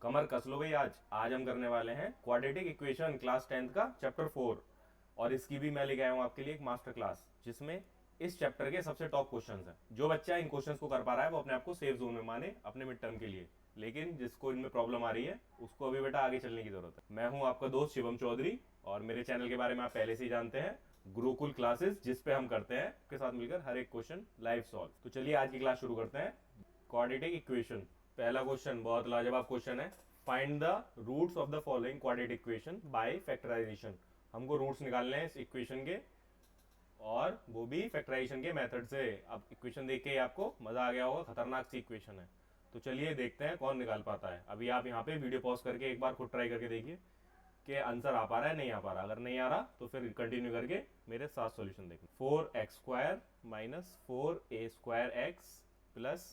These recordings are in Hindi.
कमर कस लो भाई। आज हम करने वाले हैं क्वाड्रेटिक इक्वेशन क्लास 10th का चैप्टर 4। और इसकी भी मैं लेके आया हूँ आपके लिए एक मास्टर क्लास, जिसमें इस चैप्टर के सबसे टॉप क्वेश्चंस हैं। जो बच्चा इन क्वेश्चंस को कर पा रहा है वो अपने आप को सेफ जोन में माने अपने मिड टर्म के लिए। लेकिन जिसको इनमें प्रॉब्लम आ रही है उसको अभी बेटा आगे चलने की जरूरत है। मैं हूँ आपका दोस्त शिवम चौधरी, और मेरे चैनल के बारे में आप पहले से ही जानते हैं, गुरुकुल क्लासेस, जिस पे हम करते हैं के साथ मिलकर हर एक क्वेश्चन लाइव सॉल्व। तो चलिए आज की क्लास शुरू करते हैं। क्वाड्रेटिक इक्वेशन, पहला क्वेश्चन बहुत लाजवाब क्वेश्चन है। Find the roots of the following quadratic equation by factorization. हमको रूट्स निकालने हैं इस इक्वेशन के, और वो भी फैक्टराइजेशन के मेथड से। अब इक्वेशन देख के ही आपको मजा आ गया होगा, खतरनाक सी इक्वेशन है। तो चलिए देखते हैं कौन निकाल पाता है। अभी आप यहाँ पे वीडियो पॉज करके एक बार खुद ट्राई करके देखिए कि आंसर आ पा रहा है नहीं आ पा रहा। अगर नहीं आ रहा तो फिर कंटिन्यू करके मेरे साथ सॉल्यूशन देखना। 4x² माइनस 4a² प्लस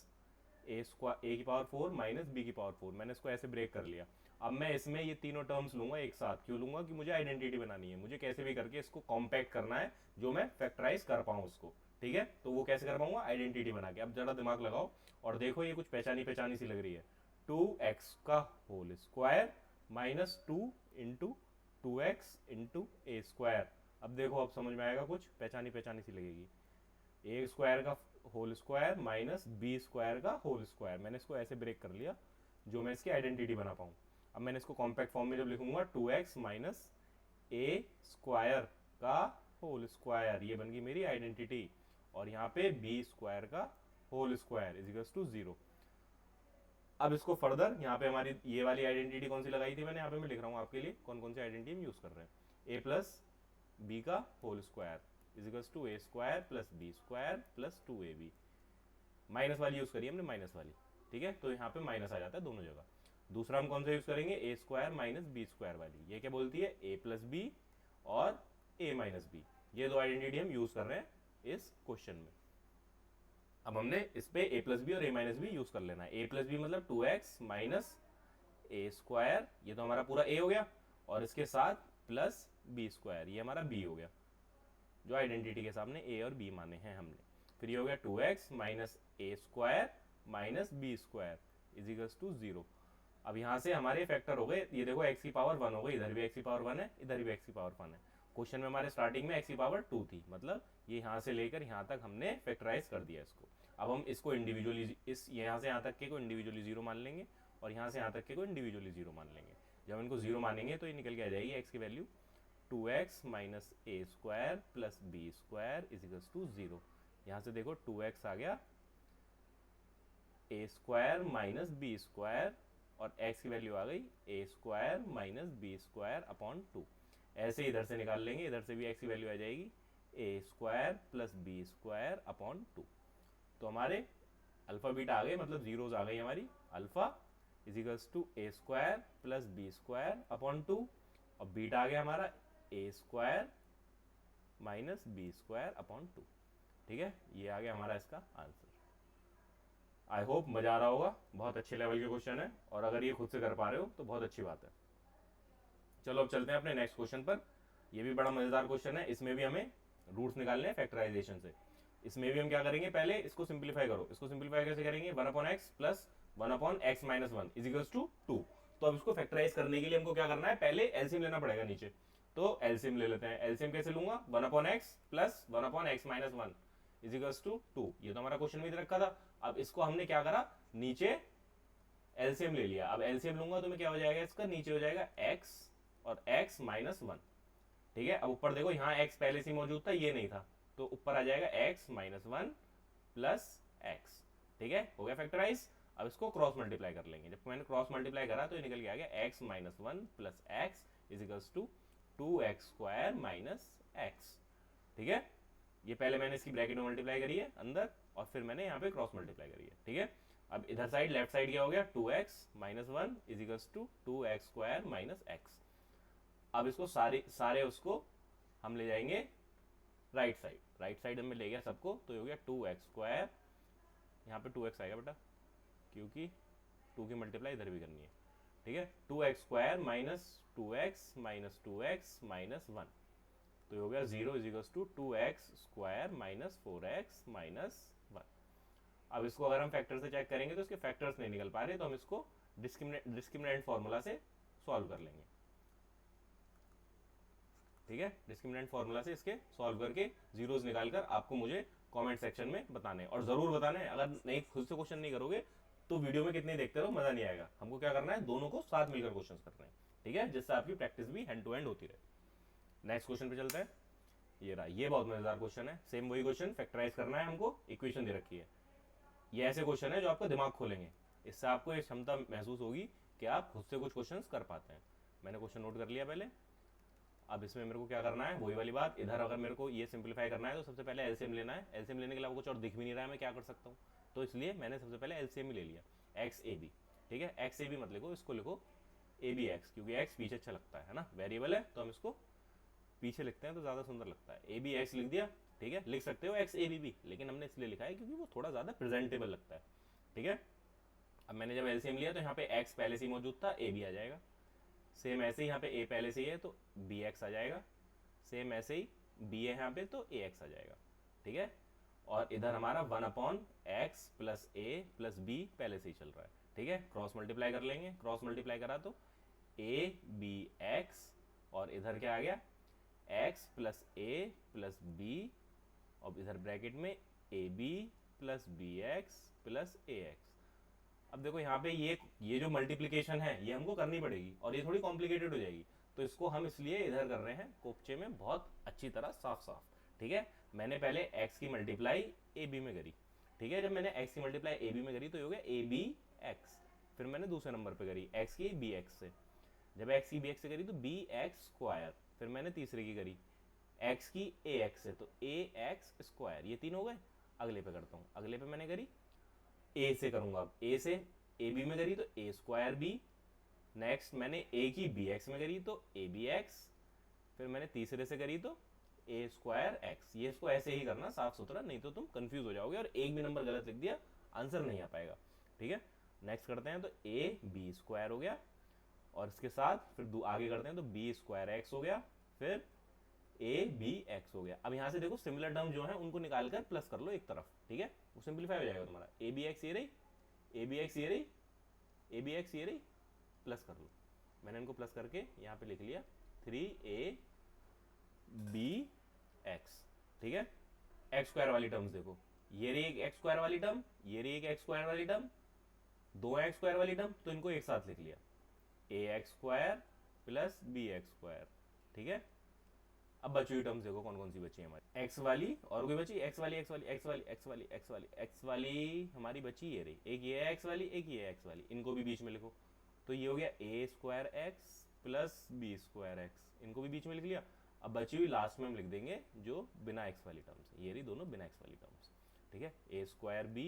ए की पावर 4 माइनस बी की पावर 4। मैंने इसको ऐसे ब्रेक कर लिया। अब मैं इसमें ये तीनों टर्म्स लूंगा एक साथ। क्यों लूंगा? कि मुझे आइडेंटिटी बनानी है, मुझे कैसे भी करके इसको कॉम्पैक्ट करना है जो मैं फैक्टराइज कर पाऊँ उसको। ठीक है, तो वो कैसे कर पाऊंगा? आइडेंटिटी बना के। अब जरा दिमाग लगाओ और देखो, ये कुछ पहचानी पहचानी सी लग रही है। 2x का whole square minus 2 into 2x into a square. अब देखो, अब समझ में आएगा, कुछ पहचानी पहचानी सी लगेगी। ए स्क्वायर का whole square minus b square का होल स्क्वायर। मैंने इसको ऐसे ब्रेक कर लिया जो मैं इसकी आइडेंटिटी बना पाऊँ। अब मैंने इसको कॉम्पैक्ट फॉर्म में जब लिखूंगा, 2x माइनस ए स्क्वायर का होल स्क्वायर, ये बन गई मेरी आइडेंटिटी। और यहाँ पे बी स्क्वायर का whole square is equals to 0। अब इसको फर्दर यहाँ पे हमारी ये वाली आइडेंटिटी कौन सी लगाई थी मैंने, यहाँ पे मैं लिख रहा हूँ आपके लिए कौन कौन सी आइडेंटिटी हम यूज कर रहे हैं। ए प्लस बी का whole square is equals to a square plus b square plus 2ab। Minus वाली यूज करी हमने, माइनस वाली। ठीक है, तो यहाँ पे माइनस आ जाता है दोनों जगह। दूसरा हम कौन सा यूज करेंगे? ए स्क्वायर माइनस बी स्क्वायर वाली। ये क्या बोलती है? ए प्लस बी और ए माइनस बी। ये दो आइडेंटिटी हम यूज कर रहे हैं इस क्वेश्चन में। अब हमने इस पे ए प्लस बी और ए माइनस बी यूज कर लेना है। ए प्लस बी मतलब 2x माइनस ए स्क्वायर, ये तो हमारा पूरा ए हो गया, और इसके साथ प्लस बी स्क्वायर, ये हमारा बी हो गया, जो आइडेंटिटी के सामने ए और बी माने हैं हमने। फिर ये हो गया 2x minus a square minus b square is equals to 0। अब यहाँ से हमारे फैक्टर हो गए, ये देखो x की पावर 1 हो गई, इधर भी x की पावर 1 है, इधर भी x की पावर 1 है। क्वेश्चन में हमारे स्टार्टिंग में x की पावर 2 थी, मतलब ये यहाँ से लेकर यहाँ तक हमने फैक्टराइज कर दिया इसको। अब हम इसको इंडिविजुअली, इस यहाँ से यहाँ तक के को इंडिविजुअली 0 मान लेंगे, और यहाँ से यहाँ तक के को इंडिविजुअली 0 मान लेंगे। जब इनको 0 मानेंगे तो ये निकल के आ जाएगी x की value 2x minus a square plus b square is equals to 0। यहाँ से देखो 2x आ गया, a square minus b square, और x की वैल्यू आ गई a square minus b square upon 2। ऐसे इधर से निकाल लेंगे, इधर से भी x की वैल्यू आ जाएगी a square plus b square upon 2। तो हमारे अल्फा बीटा आ गए, मतलब जीरोज आ गई हमारी। Alpha is equals to a square plus b square upon 2, और बीटा आ गया हमारा a square minus b square upon 2। ठीक है, ये आ गया हमारा इसका आंसर। आई होप मजा आ रहा होगा, बहुत अच्छे लेवल के क्वेश्चन है, और अगर ये खुद से कर पा रहे हो तो बहुत अच्छी बात है। चलो अब चलते हैं अपने नेक्स्ट क्वेश्चन पर। ये भी बड़ा मजेदार क्वेश्चन है, इसमें भी हमें रूट्स निकालने हैं फैक्टराइजेशन से। इसमें भी हम क्या करेंगे, पहले इसको सिंप्लीफाई करो। इसको सिंप्लीफाई कैसे करेंगे? 1/x plus 1/x minus 1 is equals to 2। तो अब इसको फैक्टराइज करने के लिए हमको क्या करना है? पहले एलसीएम लेना पड़ेगा नीचे। तो एलसीएम ले लेते हैं। एलसीएम कैसे लूंगा? 1/x plus 1/x minus 1 is equals to 2। ये तो हमारा क्वेश्चन में दे रखा था। अब इसको हमने क्या करा, नीचे एलसीएम ले लिया। अब एलसीएम लूंगा तो मैं क्या हो जाएगा, इसका नीचे हो जाएगा x और x माइनस 1। ठीक है, अब ऊपर देखो, यहाँ x पहले से मौजूद था, ये नहीं था, तो ऊपर आ जाएगा x माइनस 1 प्लस x। ठीक है, हो गया फैक्टराइज। अब इसको क्रॉस मल्टीप्लाई कर लेंगे। जब मैंने क्रॉस मल्टीप्लाई करा तो ये निकल के आ गया x minus 1 plus x is equals to 2x square minus x। ठीक है, ये पहले मैंने इसकी ब्रैकेट में मल्टीप्लाई करी है अंदर, और फिर मैंने यहाँ पे क्रॉस मल्टीप्लाई करी है। ठीक है, अब इधर साइड लेफ्ट साइड क्या हो गया? 2x minus 1 is equals to 2x square minus x। अब इसको सारे उसको हम ले जाएंगे राइट साइड। राइट साइड में ले गया सबको, तो ये हो गया 2x स्क्वायर, यहाँ पे 2x आएगा बेटा, क्योंकि 2 की मल्टीप्लाई इधर भी करनी है। ठीक है, 2x square minus 2x minus 2x minus 1, तो ये हो गया 0 is equals to 2x square minus 4x minus 1। अब इसको अगर हम फैक्टर से चेक करेंगे तो इसके फैक्टर्स नहीं निकल पा रहे, तो हम इसको डिस्क्रिमिनेंट फॉर्मूला से सॉल्व कर लेंगे। ठीक है, डिस्क्रिमिनेंट फॉर्मूला से इसके सॉल्व करके जीरोस निकालकर आपको मुझे कमेंट सेक्शन में बताने, और जरूर बताना है। अगर नहीं खुद से क्वेश्चन नहीं करोगे तो वीडियो में कितने देखते रहो, मजा नहीं आएगा। हमको क्या करना है, दोनों को साथ मिलकर क्वेश्चंस करना है। ठीक है, जिससे आपकी प्रैक्टिस भी हैंड टू हैंड होती रहे। नेक्स्ट क्वेश्चन पे चलते हैं। ये रहा, ये बहुत मजेदार क्वेश्चन है। सेम वही क्वेश्चन, फैक्टराइज करना है हमको, इक्वेशन दे रखी है। ये ऐसे क्वेश्चन है जो आपका दिमाग खोलेंगे, इससे आपको ये क्षमता महसूस होगी कि आप खुद से कुछ क्वेश्चन कर पाते हैं। मैंने क्वेश्चन नोट कर लिया पहले। अब इसमें मेरे को क्या करना है, वही वाली बात, इधर अगर मेरे को ये सिंप्लीफाई करना है तो सबसे पहले एलसीएम लेना है। एलसीएम लेने के अलावा कुछ और दिख भी नहीं रहा है मैं क्या कर सकता हूँ, तो इसलिए मैंने सबसे पहले एलसीएम ही ले लिया, एक्स ए बी। ठीक है, एक्स ए बी मत लिखो, इसको लिखो ए बी एक्स, क्योंकि एक्स पीछे अच्छा लगता है ना, वेरिएबल है तो हम इसको पीछे लिखते हैं तो ज़्यादा सुंदर लगता है। ए बी एक्स लिख दिया। ठीक है, लिख सकते हो एक्स ए बी भी, लेकिन हमने इसलिए लिखा है क्योंकि वो थोड़ा ज़्यादा प्रेजेंटेबल लगता है। ठीक है, अब मैंने जब एलसीएम लिया तो यहाँ पे एक्स पहले से ही मौजूद था, ए बी आ जाएगा। सेम ऐसे ही यहाँ पे ए पहले से ही है तो बी एक्स आ जाएगा। सेम ऐसे ही बी है यहाँ पे तो ए एक्स आ जाएगा। ठीक है, और इधर हमारा 1/x plus a plus B पहले से ही चल रहा है। ठीक है, क्रॉस मल्टीप्लाई कर लेंगे, क्रॉस मल्टीप्लाई करा तो ए बी एक्स, और इधर क्या आ गया, x plus a plus b, और इधर ब्रैकेट में a b plus b x plus a x. अब देखो यहाँ पे ये जो मल्टीप्लिकेशन है ये हमको करनी पड़ेगी, और ये थोड़ी कॉम्प्लिकेटेड हो जाएगी, तो इसको हम इसलिए इधर कर रहे हैं कोपचे में बहुत अच्छी तरह साफ साफ। ठीक है, मैंने पहले x की मल्टीप्लाई ए बी में करी। ठीक है, जब मैंने x की मल्टीप्लाई ए बी में करी तो ये हो गया ए बी एक्स। फिर मैंने दूसरे नंबर पे करी x की बी एक्स से, जब x की बी एक्स से करी तो बी एक्स स्क्वायर। फिर मैंने तीसरे की करी x की ए एक्स से, तो ए एक्स स्क्वायर। ये तीन हो गए। अगले पे करता हूँ, अगले पे मैंने करी ए से करूंगा, अब ए से ए बी में करी तो ए स्क्वायर बी। नेक्स्ट मैंने ए की बी एक्स में करी तो ए बी एक्स। फिर मैंने तीसरे से करी तो ए स्क्वायर एक्स। ये इसको ऐसे ही करना साफ सुथरा, नहीं तो तुम कंफ्यूज हो जाओगे और एक भी नंबर गलत लिख दिया आंसर नहीं आ पाएगा। ठीक है, नेक्स्ट करते हैं तो ए बी स्क्वायर हो गया, और इसके साथ फिर आगे करते हैं तो बी स्क्वायर एक्स हो गया, फिर ए बी एक्स हो गया। अब यहाँ से देखो सिमिलर टर्म जो है उनको निकालकर प्लस कर लो एक तरफ। ठीक है, वो सिंप्लीफाई हो जाएगा तुम्हारा। ए बी एक्स ये रही, ए बी एक्स ये रही, ए बी एक्स ये रही, प्लस कर लो। मैंने इनको प्लस करके यहाँ पे लिख लिया 3a बी एक्स। ठीक है, एक्स स्क्वायर वाली टर्म्स देखो, ये रही एक एक्स स्क्वायर वाली टर्म, ये रही एक एक्स स्क्वायर वाली टर्म, दो एक्स स्क्वायर वाली टर्म, तो इनको एक साथ लिख लिया a x square plus b x square. ठीक है, अब बची हुई टर्म्स देखो कौन कौन सी बची है हमारी, एक्स वाली और कोई बची, एक्स वाली एक्स वाली एक्स वाली एक्स वाली एक्स वाली एक्स वाली हमारी बची ये रही, एक ये एक्स वाली एक ये एक्स वाली, इनको भी बीच में लिखो। तो ये हो गया a square x plus b square x, इनको भी बीच में लिख लिया। अब बची हुई लास्ट में हम लिख देंगे जो बिना एक्स वाली टर्म्स, ये रही दोनों बिना एक्स वाली टर्म्स। ठीक है, a square b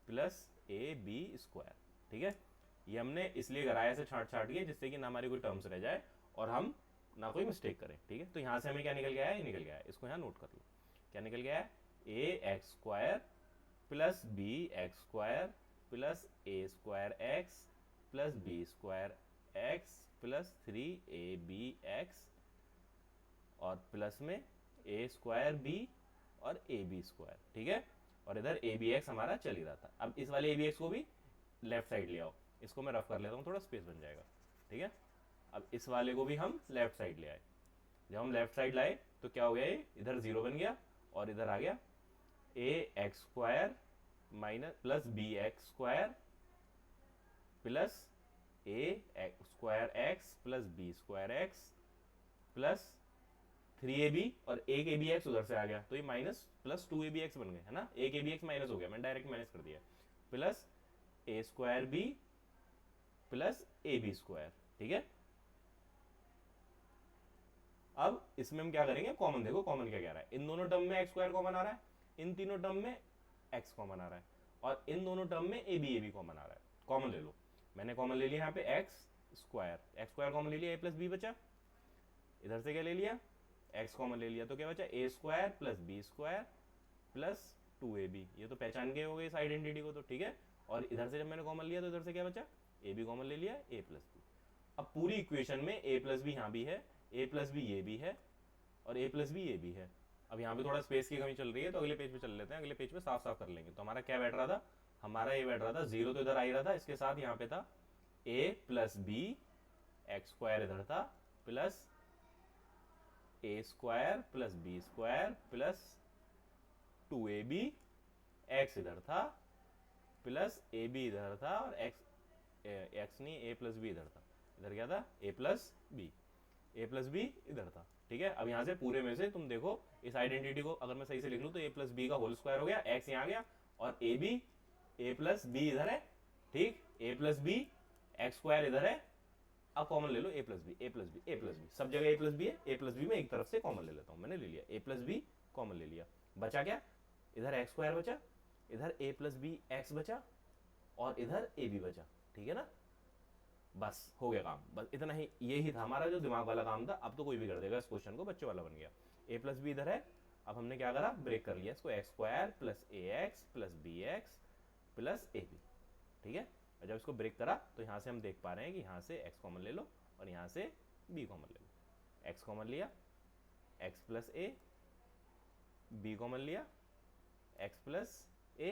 plus a b square. ठीक है, ये हमने इसलिए कराया ऐसे छाट छाट के जिससे कि ना हमारी कोई टर्म्स रह जाए और हम ना कोई मिस्टेक करें। ठीक है, तो यहाँ से हमें क्या निकल गया है, ये निकल गया है, इसको यहाँ नोट कर लो। क्या निकल गया है, a x square plus b x square plus a square x plus b square x plus 3ab x, और प्लस में ए स्क्वायर बी और ए बी स्क्वायर। ठीक है, और इधर ए बी एक्स हमारा चल ही रहा था। अब इस वाले ए बी एक्स को भी लेफ्ट साइड ले आओ, इसको मैं रफ कर लेता हूँ, थोड़ा स्पेस बन जाएगा। ठीक है, अब इस वाले को भी हम लेफ्ट साइड ले आए। जब हम लेफ्ट साइड लाए तो क्या हो गया, ये इधर जीरो बन गया और इधर आ गया a x square minus plus b x square plus a square x plus b square x plus 3ab, और एक ए बी एक्स उधर से आ गया तो ये माइनस प्लस 2ab एक्स बन गए, है ना, एक ए बी एक्स माइनस हो गया, मैंने डायरेक्ट माइनस कर दिया, plus a square b plus a b square. ठीक है, अब इसमें हम क्या करेंगे, कॉमन देखो कॉमन क्या कह रहा है, इन दोनों टर्म में एक्स स्क्वायर कॉमन आ रहा है, इन तीनों टर्म में एक्स कॉमन आ रहा है, और इन दोनों टर्म में ए बी कॉमन आ रहा है। कॉमन ले लो, मैंने कॉमन ले लिया यहाँ पे एक्स स्क्वायर कॉमन ले लिया, ए प्लस बी बचा, इधर से क्या ले लिया, एक्स कॉमन ले लिया तो क्या बचा, a square plus b square plus 2ab। ये तो पहचान गए हो गए इस आइडेंटिटी को तो। ठीक है, और इधर से जब मैंने कॉमन लिया तो इधर से क्या बचा, ए बी कॉमन ले लिया, ए प्लस बी। अब पूरी इक्वेशन में ए प्लस बी यहाँ भी है, ए प्लस बी ये भी है, और ए प्लस बी ये भी है। अब यहाँ पे थोड़ा स्पेस की कमी चल रही है तो अगले पेज पे चल लेते हैं, अगले पेज पे साफ साफ कर लेंगे। तो हमारा क्या बैठ रहा था, हमारा ये बैठ रहा था जीरो, तो इधर आ ही रहा था, इसके साथ यहाँ पे था a plus b x square इधर था plus a square plus b square plus 2ab x इधर था प्लस ए बी इधर था और एक्स नहीं ए प्लस बी इधर था। इधर क्या था ए प्लस बी इधर था। ठीक है, अब यहाँ से पूरे में से तुम देखो इस आइडेंटिटी को अगर मैं सही से लिख लूँ तो ए प्लस बी का होल स्क्वायर हो गया, एक्स यहाँ आ गया और ए प्लस बी इधर है। ठीक, ए प्लस बी एक्स स्क्वायर इधर है। अब कॉमन ले लो ए प्लस बी, सब जगह ए प्लस बी है। ए प्लस बी में एक तरफ से कॉमन ले लेता हूँ, मैंने ले लिया ए प्लस बी कॉमन ले लिया। बचा क्या, इधर एक्स स्क्वायर बचा, इधर ए प्लस बी एक्स बचा और इधर ए बी बचा। ठीक है ना, बस हो गया काम। बस इतना ही, यही था हमारा जो दिमाग वाला काम था। अब तो कोई भी कर देगा इस क्वेश्चन को, बच्चे वाला बन गया। ए प्लस बी इधर है, अब हमने क्या करा, ब्रेक कर लिया इसको, x square plus a x plus b x plus a b. ठीक है, और जब इसको ब्रेक करा तो यहाँ से हम देख पा रहे हैं कि यहाँ से x कॉमन ले लो और यहाँ से b कॉमन ले लो। x कॉमन लिया, x प्लस ए, b कॉमन लिया, x प्लस ए।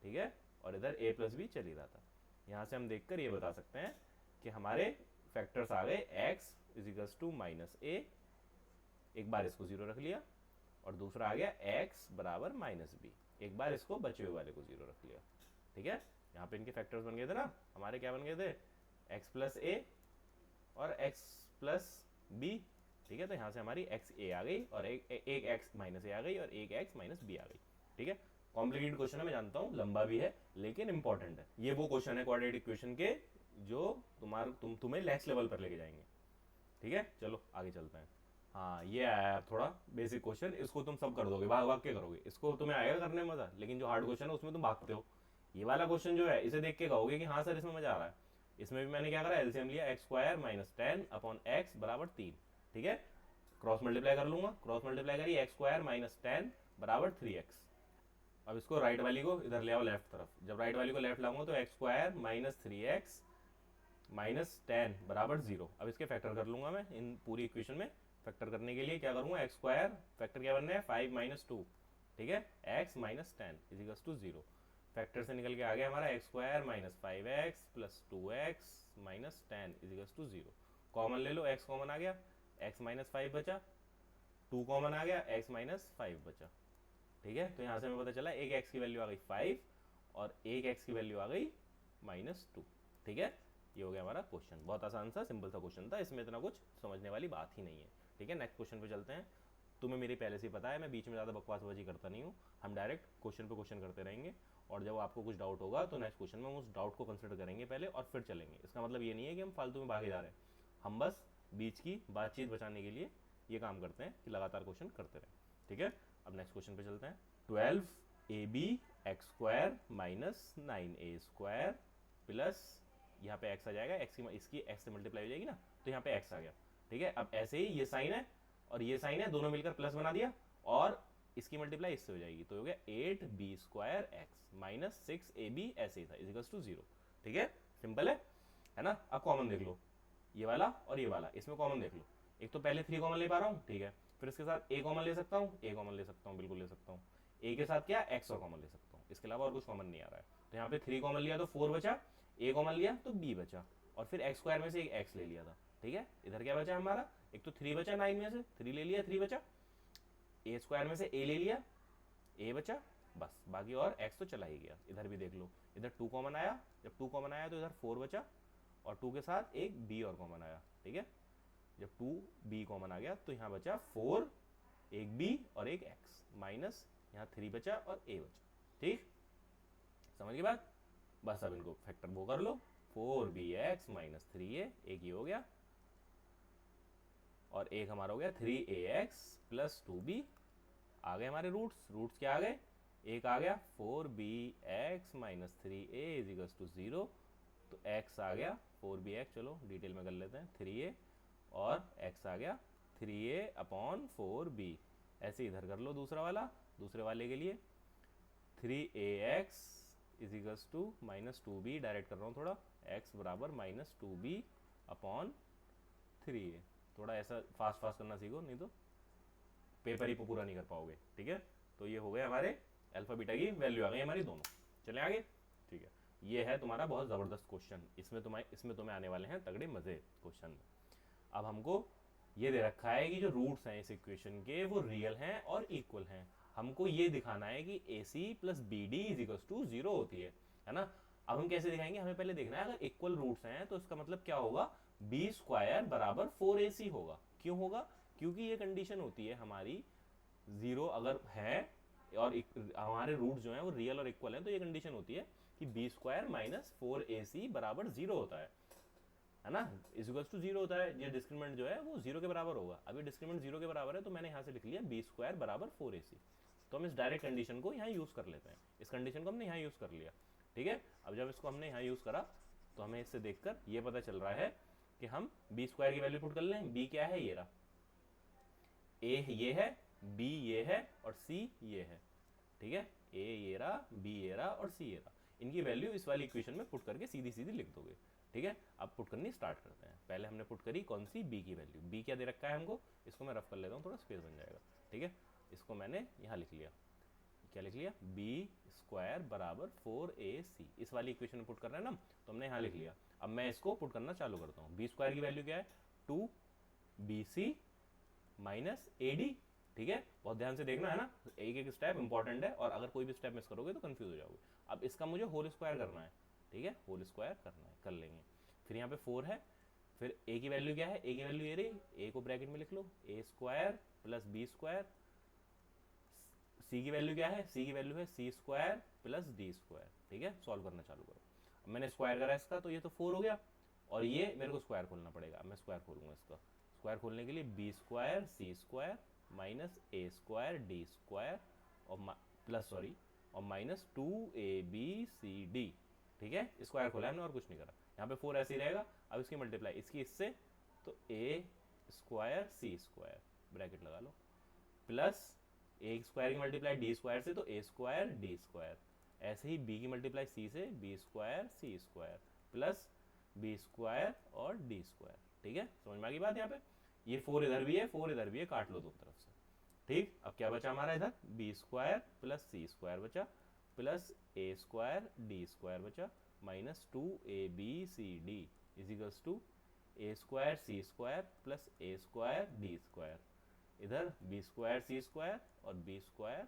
ठीक है, और इधर a प्लस बी चल ही रहा था। यहाँ से हम देखकर ये बता सकते हैं कि हमारे फैक्टर्स आ गए x इजिकल्स टू माइनस ए, एक बार इसको जीरो रख लिया, और दूसरा आ गया x बराबर माइनस बी, एक बार इसको बचे हुए वाले को जीरो रख लिया। ठीक है, यहाँ पे इनके फैक्टर्स बन गए थे ना, हमारे क्या बन गए थे, x प्लस ए और x प्लस बी। ठीक है, तो यहाँ से हमारी x a आ गई और एक x माइनस ए आ गई और एक x माइनस बी आ गई। ठीक है, कॉम्प्लिकेटेड क्वेश्चन है, मैं जानता हूँ लंबा भी है लेकिन इंपॉर्टेंट है। ये वो क्वेश्चन है क्वाड्रेटिक इक्वेशन के जो तुम्हें नेक्स्ट लेवल पर लेके जाएंगे। ठीक है, चलो आगे चलते हैं। हाँ, ये आया थोड़ा बेसिक क्वेश्चन, इसको तुम सब कर दोगे, भाग भाग के करोगे, इसको तुम्हें आएगा करने में मजा। लेकिन जो हार्ड क्वेश्चन है उसमें तुम भागते हो। ये वाला क्वेश्चन जो है इसे देख के कहोगे कि हाँ सर इसमें मजा आ रहा है। इसमें भी मैंने क्या करा, एलसीएम लिया, x square minus 10 upon x बराबर 3। ठीक है, क्रॉस मल्टीप्लाई कर लूंगा, क्रॉस मल्टीप्लाई करिए, एक्स स्क्वायर माइनस 10 बराबर 3x। अब इसको राइट वाली को इधर ले आओ लेफ्ट तरफ, जब राइट वाली को लेफ्ट लाऊंगा तो x square minus 3x minus 10 बराबर 0। अब इसके फैक्टर कर लूंगा मैं, इन पूरी इक्वेशन में फैक्टर करने के लिए क्या करूंगा, एक्स स्क्वायर फैक्टर क्या बनना है 5 माइनस 2। ठीक है, x minus 10 is equals to 0। Factor से निकल के आ गया हमारा x square minus 5x plus 2x minus 10 is equals to 0। Common ले लो, x कॉमन आ गया, x माइनस 5 बचा, 2 कॉमन आ गया, x माइनस 5 बचा। ठीक है, तो यहाँ से हमें पता चला एक x की वैल्यू आ गई 5 और एक x की वैल्यू आ गई माइनस 2। ठीक है, ये हो गया हमारा क्वेश्चन। बहुत आसान सा सिंपल सा क्वेश्चन था, इसमें इतना कुछ समझने वाली बात ही नहीं है। ठीक है, नेक्स्ट क्वेश्चन पे चलते हैं। तुम्हें मेरी पहले से ही पता है, मैं बीच में ज़्यादा बकवासबाजी करता नहीं हूँ, हम डायरेक्ट क्वेश्चन पे क्वेश्चन करते रहेंगे। और जब आपको कुछ डाउट होगा तो नेक्स्ट क्वेश्चन में हम उस डाउट को कंसिडर करेंगे पहले और फिर चलेंगे। इसका मतलब ये नहीं है कि हम फालतू में भागे जा रहे हैं, हम बस बीच की बातचीत बचाने के लिए ये काम करते हैं कि लगातार क्वेश्चन करते रहें। ठीक है, अब नेक्स्ट क्वेश्चन पे चलते हैं। 12ab x square minus 9a square plus, यहाँ पे x आ जाएगा, इसकी x से मल्टीप्लाई हो जाएगी ना, तो यहाँ पे x आ गया। ठीक है, अब ऐसे ही ये साइन है और ये साइन है, दोनों मिलकर प्लस बना दिया और इसकी मल्टीप्लाई इससे हो जाएगी, तो हो गया 8b square x minus 6ab, ऐसे ही था, इजिकल्स टू 0। ठीक है, सिंपल है ना। अब कॉमन देख लो, ये वाला और ये वाला, इसमें कॉमन देख लो। एक तो पहले 3 कॉमन ले पा रहा हूँ, ठीक है, फिर इसके साथ a कॉमन ले सकता हूँ, a कॉमन ले सकता हूँ, बिल्कुल ले सकता हूँ। a के साथ क्या, x और कॉमन ले सकता हूँ, इसके अलावा और कुछ कॉमन नहीं आ रहा है। तो यहाँ पे 3 कॉमन लिया तो 4 बचा, a कॉमन लिया तो b बचा, और फिर एक्स स्क्वायर में से एक x ले लिया था। ठीक है, इधर क्या बचा हमारा, एक तो 3 बचा 9 में से, 3 ले लिया, 3 बचा, a स्क्वायर में से a ले लिया, a बचा, बस बाकी और x तो चला ही गया। इधर भी देख लो, इधर 2 कॉमन आया, जब 2 कॉमन आया तो इधर 4 बचा और 2 के साथ एक b और कॉमन आया। ठीक है, जब 2b कॉमन आ गया तो यहाँ बचा 4, एक b और एक x, माइनस यहाँ 3 बचा और a बचा। ठीक, समझ गए बात। बस अब इनको फैक्टर वो कर लो, 4bx माइनस 3a, एक ये हो गया और एक हमारा हो गया 3ax प्लस 2b। आ गए हमारे रूट्स क्या आ गए, एक आ गया 4bx माइनस 3a इजिकल्स टू 0, तो x आ गया 4bx, चलो डिटेल में कर लेते हैं, 3a और x आ गया 3a अपॉन 4b। ऐसे इधर कर लो दूसरा वाला, दूसरे वाले के लिए 3ax equals to minus 2b, direct कर रहा हूँ थोड़ा, x बराबर माइनस 2b अपॉन 3a। थोड़ा ऐसा फास्ट करना सीखो, नहीं तो पेपर ही पूरा नहीं कर पाओगे। ठीक है, तो ये हो गए हमारे अल्फा बीटा की वैल्यू आ गई हमारी दोनों। चले आगे, ठीक है। ये है तुम्हारा बहुत ज़बरदस्त क्वेश्चन, इसमें तुम्हें आने वाले हैं तगड़े मज़े क्वेश्चन में। अब हमको ये दे रखा है कि जो रूट्स हैं इस इक्वेशन के वो रियल हैं और इक्वल हैं। हमको ये दिखाना है कि a c plus b d is equal to zero होती है ना। अब हम कैसे दिखाएंगे, हमें पहले देखना है अगर इक्वल रूट्स हैं तो इसका मतलब क्या होगा, बी स्क्वायर बराबर 4ac होगा। क्यों होगा, क्योंकि ये कंडीशन होती है हमारी, जीरो अगर है और हमारे रूट जो हैं वो रियल और इक्वल हैं तो ये कंडीशन होती है कि बी स्क्वायर माइनस 4ac बराबर जीरो होता है ना, इज इक्वल टू जीरो होता है। ये डिस्क्रिमिनेंट जो है वो जीरो के बराबर होगा। अब ये डिस्क्रिमिनेंट जीरो के बराबर है तो मैंने यहाँ से लिख लिया बी स्क्वायर बराबर 4ac। तो हम इस डायरेक्ट कंडीशन को यहाँ यूज़ कर लेते हैं, इस कंडीशन को हमने यहाँ यूज़ कर लिया। ठीक है, अब जब इसको हमने यहाँ यूज़ करा तो हमें इससे देखकर ये पता चल रहा है कि हम बी स्क्वायर की वैल्यू पुट कर लें। बी क्या है, ये रहा, ए ये है, बी ये है और सी ये है। ठीक है, ए ये रहा, बी ये रहा और सी ये रहा। इनकी वैल्यू इस वाली इक्वेशन में पुट करके सीधी सीधी लिख दोगे। ठीक है, अब पुट करनी स्टार्ट करते हैं। पहले हमने पुट करी कौन सी, बी की वैल्यू। बी क्या दे रखा है हमको, इसको मैं रफ कर लेता हूँ, थोड़ा स्पेस बन जाएगा। ठीक है, इसको मैंने यहाँ लिख लिया, क्या लिख लिया, बी स्क्वायर बराबर 4ac। इस वाली इक्वेशन में पुट कर रहे हैं ना, तो हमने यहाँ लिख लिया। अब मैं इसको पुट करना चालू करता हूँ। बी स्क्वायर की वैल्यू क्या है, 2bc माइनस ad। ठीक है, बहुत ध्यान से देखना है ना, एक एक स्टेप इंपॉर्टेंट है और अगर कोई भी स्टेप मिस करोगे तो कंफ्यूज हो जाओगे। अब इसका मुझे होल स्क्वायर करना है। ठीक है, होल स्क्वायर करना है, कर लेंगे। फिर यहाँ पे 4 है, फिर a की वैल्यू क्या है, a की वैल्यू ये रही, a को ब्रैकेट में लिख लो, a square plus b square. c की वैल्यू क्या है, c की वैल्यू है c square plus d square. ठीक है, सॉल्व करना चालू करो। अब मैंने स्क्वायर करा इसका तो ये तो 4 हो गया और ये मेरे को स्क्वायर खोलना पड़ेगा। अब मैं स्क्वायर खोलूंगा इसका, स्क्वायर खोलने के लिए B square c square minus a square d square और प्लस सॉरी और माइनस 2abcd। ठीक है, स्क्वायर खोला हमने और कुछ नहीं करा। यहाँ पे 4 ऐसे ही रहेगा। अब इसकी मल्टीप्लाई इसकी इससे, तो ए स्क्वायर सी स्क्वायर ब्रैकेट लगा लो प्लस ए स्क्वायर की मल्टीप्लाई डी स्क्वायर से तो ए स्क्वायर डी स्क्वायर। ऐसे ही बी की मल्टीप्लाई सी से B square c square plus b square और डी स्क्वायर। ठीक है, समझ में आ गई बात। यहाँ पे ये 4 इधर भी है, 4 इधर भी है, काट लो दोनों तरफ से। ठीक, अब क्या बचा हमारा इधर, b square plus c square बचा plus a square d square बचा minus 2abcd is equals to a square c square plus a square d square. इधर बी स्क्वायर सी स्क्वायर और बी स्क्वायर,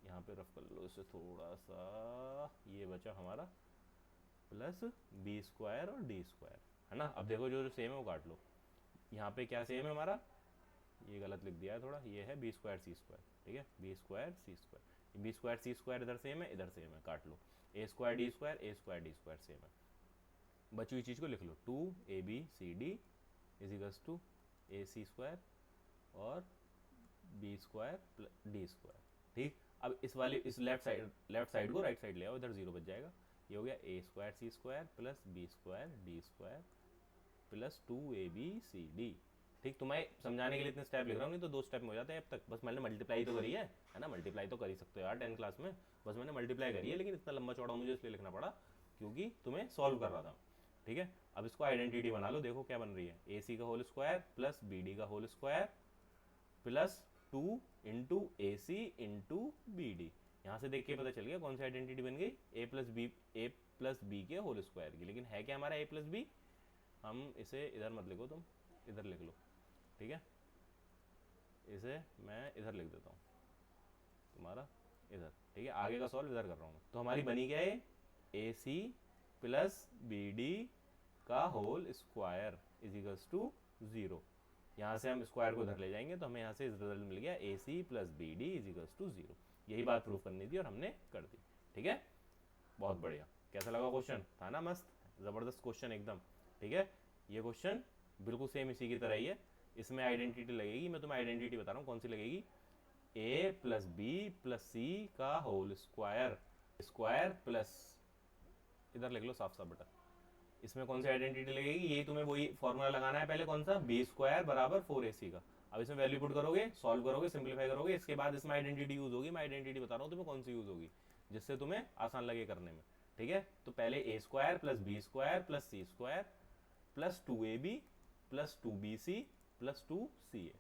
यहाँ पे रफ कर लो इसे थोड़ा सा, ये बचा हमारा प्लस बी स्क्वायर और डी स्क्वायर, है ना। अब देखो जो जो सेम है वो काट लो। यहाँ पे क्या सेम है हमारा, ये गलत लिख दिया है थोड़ा, ये है बी स्क्वायर सी स्क्वायर। ठीक है, b square c square, b square c square इधर सेम है, इधर सेम है, काट लो। A square d square, a square d square same है। बची हुई चीज़ को लिख लो, 2abcd is equals to a c square और बी स्क्वायर डी स्क्वायर। ठीक, अब इस लेफ्ट साइड को राइट साइड ले आओ, इधर जीरो बच जाएगा। ये हो गया a square c square plus b square d square plus 2abcd। ठीक, तुम्हें समझाने के लिए इतने स्टेप लिख रहा हूँ, नहीं तो 2 स्टेप में हो जाते हैं अब तक। बस मैंने मल्टीप्लाई तो करी है ना, मल्टीप्लाई तो कर ही सकते हो यार 10 क्लास में। बस मैंने मल्टीप्लाई करी है, लेकिन इतना लंबा चौड़ा मुझे इसलिए लिखना पड़ा क्योंकि तुम्हें सॉल्व कर रहा था। ठीक है, अब इसको आइडेंटिटी बना लो, देखो क्या बन रही है, ए सी का whole square plus b d का whole square plus 2 into a c into b d. यहाँ से देख के पता चल गया कौन सी आइडेंटिटी बन गई, ए प्लस बी के होल स्क्वायर की। लेकिन है क्या हमारा ए प्लस बी, हम इसे इधर मत लिखो, तुम इधर लिख लो। ठीक है, इसे मैं इधर लिख देता हूँ तुम्हारा इधर। ठीक है, आगे का सॉल्व इधर कर रहा हूँ मैं। तो हमारी बनी क्या है, a c plus b d का whole square is equals to 0। यहाँ से हम स्क्वायर को इधर ले जाएंगे तो हमें यहाँ से रिजल्ट मिल गया a c plus b d is equals to 0। यही बात प्रूफ करनी थी और हमने कर दी। ठीक है, बहुत बढ़िया। कैसा लगा क्वेश्चन, था ना मस्त, ज़बरदस्त क्वेश्चन एकदम। ठीक है, ये क्वेश्चन बिल्कुल सेम इसी की तरह ही है। इसमें आइडेंटिटी लगेगी, मैं तुम्हें आइडेंटिटी बता रहा हूँ कौन सी लगेगी, ए प्लस बी प्लस सी का होल स्क्वायर स्क्वायर प्लस, इधर लिख लो साफ साफ बेटा, इसमें कौन सी आइडेंटिटी लगेगी, ये तुम्हें वही फॉर्मूला लगाना है पहले, कौन सा, बी स्क्वायर बराबर 4ac का। अब इसमें वैल्यू पुट करोगे, सॉल्व करोगे, सिंप्लीफाई करोगे, इसके बाद इसमें आइडेंटिटी यूज होगी। मैं आइडेंटिटी बता रहा हूँ तुम्हें कौन सी यूज होगी जिससे तुम्हें आसान लगे करने में। ठीक है, तो पहले a square plus b square plus c square plus 2ab plus 2bc plus 2ca।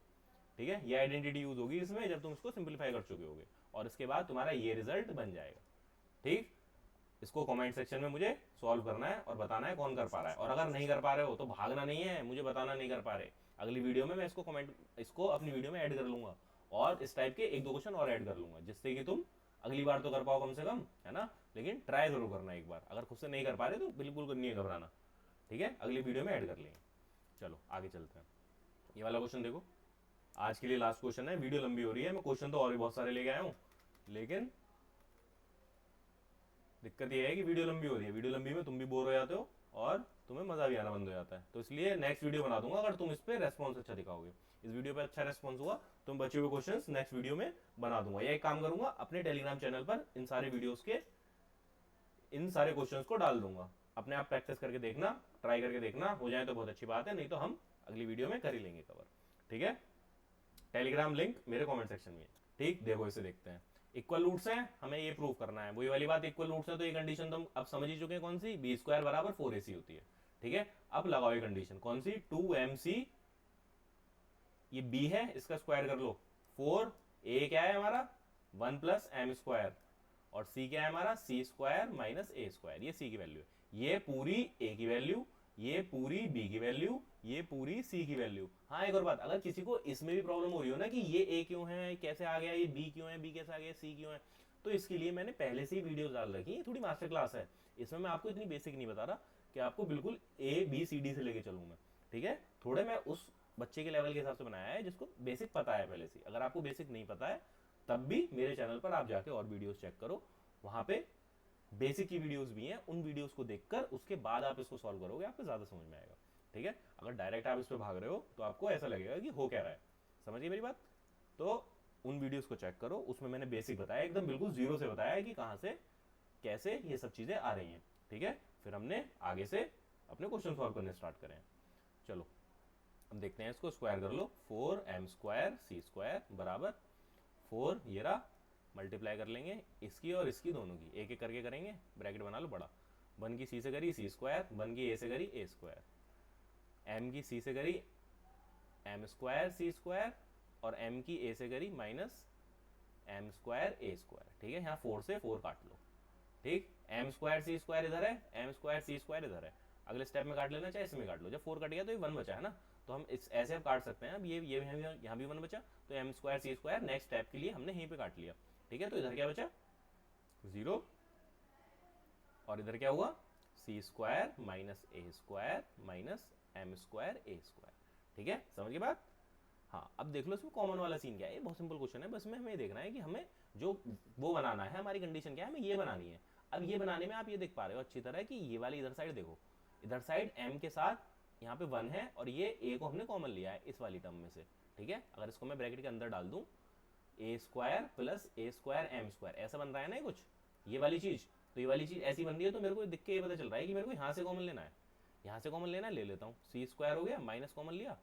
ठीक है, ये आइडेंटिटी यूज होगी इसमें जब तुम इसको सिंप्लीफाई कर चुके होगे और इसके बाद तुम्हारा ये रिजल्ट बन जाएगा। ठीक, इसको कमेंट सेक्शन में मुझे सॉल्व करना है और बताना है कौन कर पा रहा है। और अगर नहीं कर पा रहे हो तो भागना नहीं है, मुझे बताना नहीं कर पा रहे। अगली वीडियो में मैं इसको अपनी वीडियो में ऐड कर लूंगा और इस टाइप के 1-2 क्वेश्चन और ऐड कर लूंगा, जिससे कि तुम अगली बार तो कर पाओ कम से कम, है ना। लेकिन ट्राई जरूर करना एक बार, अगर खुद से नहीं कर पा रहे तो बिल्कुल नहीं घबराना, ठीक है। अगली वीडियो में ऐड कर लेंगे। चलो आगे चलते हैं। ये वाला क्वेश्चन देखो, आज के लिए लास्ट क्वेश्चन है, वीडियो लंबी हो रही है, मैं क्वेश्चन तो और भी बहुत सारे लेके आया हूँ, लेकिन दिक्कत ये है कि वीडियो लंबी हो रही है। वीडियो लंबी में तुम भी बोर हो जाते हो और तुम्हें मजा भी आना बंद हो जाता है। तो इसलिए नेक्स्ट वीडियो बना दूंगा अगर तुम इस पर रेस्पॉन्स अच्छा दिखाओगे। इस वीडियो पे अच्छा रेस्पॉन्स हुआ तो बचे हुए क्वेश्चंस नेक्स्ट वीडियो में बना दूंगा, या एक काम करूंगा अपने टेलीग्राम चैनल पर इन सारे वीडियोस के इन सारे क्वेश्चंस को डाल दूंगा। अपने आप प्रैक्टिस करके देखना, ट्राई करके देखना, हो जाए तो बहुत अच्छी बात है, नहीं तो हम अगली वीडियो में कर ही लेंगे कवर, ठीक है। टेलीग्राम लिंक मेरे कमेंट सेक्शन में, ठीक। देखो इसे देखते हैं, इक्वल रूट्स हैं, हमें ये प्रूव करना है। वही वाली बात, इक्वल रूट्स है तो ये कंडीशन तुम अब समझ ही चुके हैं कौन सी, बी स्क्वायर बराबर 4ac होती है, ठीक है। अब लगाओ ये कंडीशन कौन सी, 2mc, ये b है इसका स्क्वायर कर लो, 4a क्या है हमारा 1 प्लस एम स्क्वायर, और c क्या है हमारा c square minus a square, ये c की वैल्यू है। ये पूरी a की वैल्यू, ये पूरी b की वैल्यू, ये पूरी c की वैल्यू। हाँ एक और बात, अगर किसी को इसमें भी प्रॉब्लम हो रही हो ना कि ये a क्यों है, कैसे आ गया, ये b क्यों है, b कैसे आ गया, c क्यों है, तो इसके लिए मैंने पहले से ही वीडियो डाल रखी है, थोड़ी मास्टर क्लास है। इसमें मैं आपको इतनी बेसिक नहीं बता रहा कि आपको बिल्कुल a b c d से लेके चलूँ मैं, ठीक है। थोड़े मैं उस बच्चे के लेवल के हिसाब से बनाया है जिसको बेसिक पता है पहले से। अगर आपको बेसिक नहीं पता है तब भी मेरे चैनल पर आप जाके और वीडियोस चेक करो, वहां पे बेसिक की वीडियोस भी हैं, उन वीडियोस को देखकर उसके बाद आप इसको सॉल्व करोगे, आपको ज्यादा समझ में आएगा, ठीक है। अगर डायरेक्ट आप इस पे भाग रहे हो तो आपको ऐसा लगेगा कि हो क्या रहा है, समझिए मेरी बात। तो उन वीडियोस को चेक करो, उसमें मैंने बेसिक बताया, एकदम बिल्कुल जीरो से बताया है कि कहाँ से कैसे ये सब चीजें आ रही हैं, ठीक है। फिर हमने आगे से अपने क्वेश्चन सॉल्व करने स्टार्ट करें। चलो हम देखते हैं इसको, स्क्वायर कर लो, 4m स्क्वायर c स्क्वायर बराबर 4, ये रहा, मल्टीप्लाई कर लेंगे इसकी और इसकी दोनों की, एक एक करके करेंगे, ब्रैकेट बना लो बड़ा, 1 की c से करी c स्क्वायर, 1 की a से करी a स्क्वायर, m की c से करी m स्क्वायर c स्क्वायर, और m की a से करी minus m square a square, ठीक है। यहाँ 4 से 4 काट लो, ठीक। m स्क्वायर c स्क्वायर इधर है, m स्क्वायर c स्क्वायर इधर है, अगले स्टेप में काट लेना, चाहे इसमें काट लो। जब 4 कट गया तो ये 1 बचा है ना, तो हम इस ऐसे अब काट सकते हैं। अब ये यहाँ भी 1 बचा, तो m square c square next step के लिए हमने यहीं पे काट लिया, ठीक है। तो इधर क्या बचा 0, और इधर क्या हुआ c square minus a square minus m square a square, ठीक है। समझ गए बात। हाँ अब देख लो इसमें कॉमन वाला सीन क्या है, ये बहुत सिंपल क्वेश्चन है, बस में हमें देखना है कि हमें जो वो बनाना है, हमारी कंडीशन क्या है, हमें ये बनानी है। अब ये बनाने में आप ये देख पा रहे हो अच्छी तरह कि ये वाली इधर साइड देखो, इधर साइड m के साथ यहाँ पे 1 है, और ये a को हमने कॉमन लिया है इस वाली टर्म में से, ठीक है। अगर इसको मैं ब्रैकेट के अंदर डाल दूं, a square plus a square m square, ऐसा बन रहा है ना कुछ, ये वाली चीज। तो ये वाली चीज ऐसी बन रही है, तो मेरे को देख के ये पता चल रहा है कि मेरे को यहाँ से कॉमन लेना है, यहाँ से कॉमन लेना है, ले लेता हूँ। c स्क्वायर हो गया, माइनस कॉमन लिया,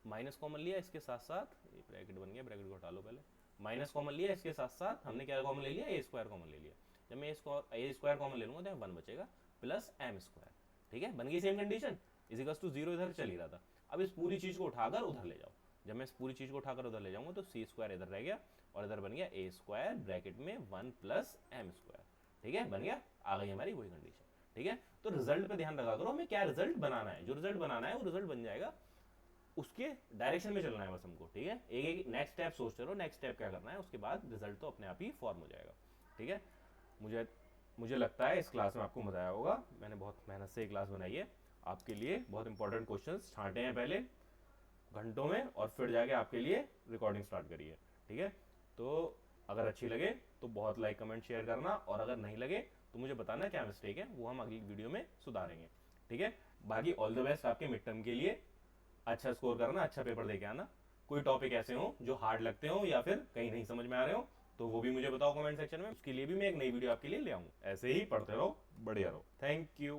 माइनस कॉमन लिया, इसके साथ साथ ये ब्रैकेट बन गया, ब्रैकेट को हटा लो पहले, माइनस कॉमन लिया, इसके साथ साथ हमने क्या कॉमन ले लिया, a स्क्वायर कॉमन ले लिया। जब मैं a स्क्वायर कॉमन ले लूंगा तो 1 बचेगा प्लस m स्क्वायर, ठीक है। बन गई सेम कंडीशन, इजिकल्स टू 0 इधर चल ही रहा था। अब इस पूरी चीज को उठाकर उधर ले जाओ, जब मैं इस पूरी चीज को उठाकर उधर ले जाऊंगा तो c स्क्वायर इधर रह गया, और इधर बन गया a स्क्वायर ब्रैकेट में 1 प्लस m स्क्वायर, ठीक है। बन गया, आ गई हमारी वही कंडीशन, ठीक है। तो रिजल्ट पे ध्यान रखा करो, हमें क्या रिजल्ट बनाना है, जो रिजल्ट बनाना है वो रिजल्ट बन जाएगा, उसके डायरेक्शन में चलना है बस हमको, ठीक है। एक एक नेक्स्ट स्टेप सोचते रहो, नेक्स्ट स्टेप क्या करना है, उसके बाद रिजल्ट तो अपने आप ही फॉर्म हो जाएगा, ठीक है। मुझे लगता है इस क्लास में आपको मजा आया होगा, मैंने बहुत मेहनत से ये क्लास बनाई है आपके लिए, बहुत इंपॉर्टेंट क्वेश्चंस छांटे हैं पहले घंटों में, और फिर जाके आपके लिए रिकॉर्डिंग स्टार्ट करिए, ठीक है। तो अगर अच्छी लगे तो बहुत लाइक कमेंट शेयर करना, और अगर नहीं लगे तो मुझे बताना क्या मिस्टेक है, वो हम अगली वीडियो में सुधारेंगे, ठीक है। बाकी ऑल द बेस्ट आपके मिड टर्म के लिए, अच्छा स्कोर करना, अच्छा पेपर देके आना। कोई टॉपिक ऐसे हो जो हार्ड लगते हो या फिर कहीं नहीं समझ में आ रहे हो तो वो भी मुझे बताओ कमेंट सेक्शन में, उसके लिए भी मैं एक नई वीडियो आपके लिए ले आऊँ। ऐसे ही पढ़ते रहो, बढ़िया रहो। Thank you.